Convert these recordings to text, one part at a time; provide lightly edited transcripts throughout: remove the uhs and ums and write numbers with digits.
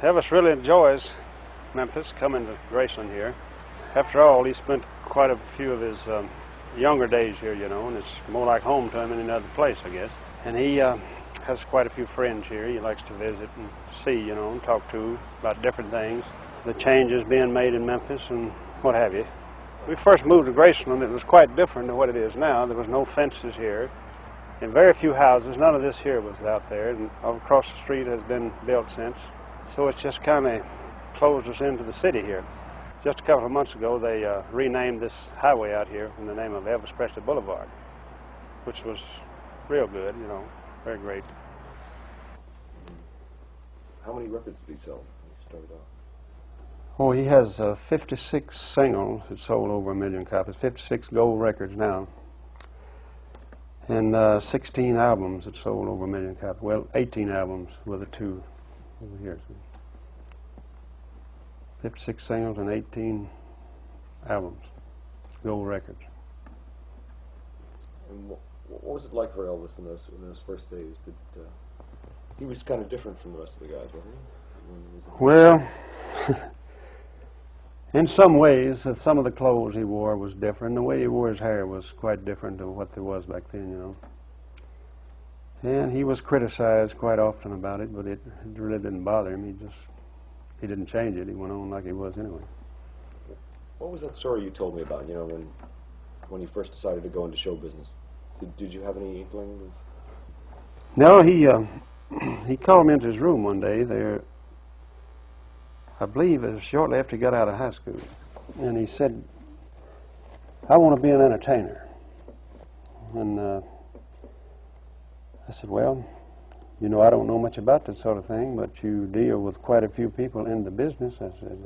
Elvis really enjoys Memphis, coming to Graceland here. After all, he spent quite a few of his younger days here, you know, and it's more like home to him than any other place, I guess. And he has quite a few friends here he likes to visit and see, you know, and talk to about different things, the changes being made in Memphis and what have you. We first moved to Graceland, it was quite different than what it is now. There was no fences here, and very few houses. None of this here was out there, and across the street has been built since. So it's just kind of closed us into the city here. Just a couple of months ago, they renamed this highway out here in the name of Elvis Presley Boulevard, which was real good, you know, very great. How many records did he sell when he started off? Oh, he has 56 singles that sold over 1 million copies, 56 gold records now, and 16 albums that sold over 1 million copies. Well, 18 albums with the two over here. 56 singles and 18 albums, gold records. And what was it like for Elvis in those first days? He was kind of different from the rest of the guys, wasn't he? Well, in some ways, some of the clothes he wore was different. The way he wore his hair was quite different to what there was back then, you know. And he was criticized quite often about it, but it really didn't bother him. He didn't change it. He went on like he was anyway. What was that story you told me about, you know, when you first decided to go into show business? Did you have any inkling of... No, he called me into his room one day there, I believe it was shortly after he got out of high school, and he said, "I want to be an entertainer." And I said, "Well, you know, I don't know much about that sort of thing, but you deal with quite a few people in the business." I said,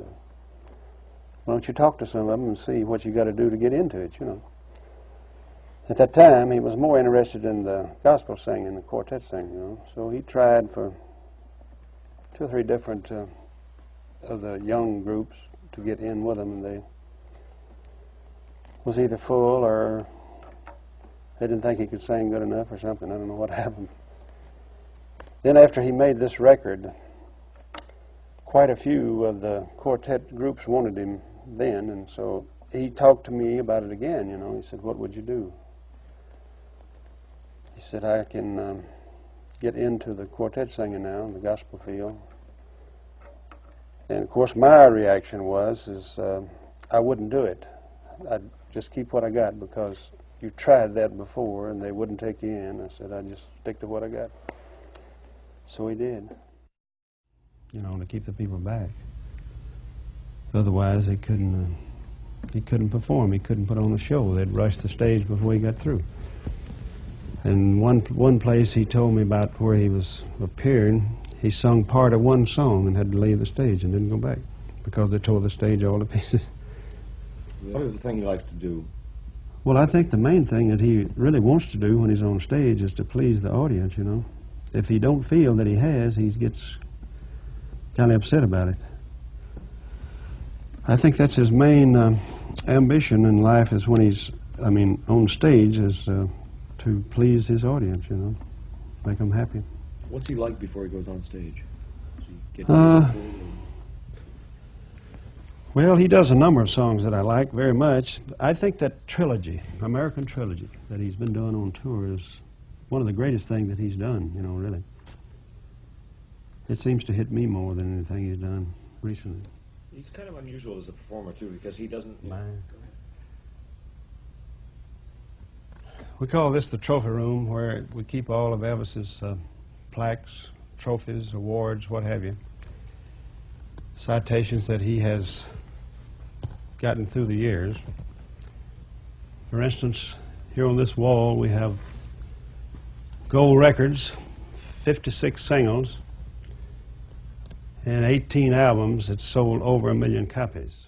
"Why don't you talk to some of them and see what you got to do to get into it, you know?" At that time, he was more interested in the gospel singing, the quartet singing, you know. So he tried for 2 or 3 different of the young groups to get in with them, and they was either full or they didn't think he could sing good enough or something. I don't know what happened. Then after he made this record, quite a few of the quartet groups wanted him then, and so he talked to me about it again, you know. He said, "What would you do?" He said, "I can get into the quartet singing now, in the gospel field." And of course my reaction was I wouldn't do it. I'd just keep what I got because you tried that before and they wouldn't take you in. I said, "I'd just stick to what I got." So he did. You know, to keep the people back. Otherwise he couldn't perform. He couldn't put on a show. They'd rush the stage before he got through. And one place he told me about where he was appearing, he sung part of one song and had to leave the stage and didn't go back because they tore the stage all to pieces. What is the thing he likes to do? Well, I think the main thing that he really wants to do when he's on stage is to please the audience, you know. If he don't feel that he has, he gets kind of upset about it. I think that's his main ambition in life is when he's, on stage is to please his audience, you know, make them happy. What's he like before he goes on stage? Does he get Well, he does a number of songs that I like very much. I think that trilogy, American trilogy, that he's been doing on tour is one of the greatest things that he's done, you know, really. It seems to hit me more than anything he's done recently. He's kind of unusual as a performer, too, because he doesn't... We call this the trophy room, where we keep all of Elvis's plaques, trophies, awards, what have you. Citations that he has gotten through the years. For instance, here on this wall we have gold records, 56 singles, and 18 albums that sold over 1 million copies.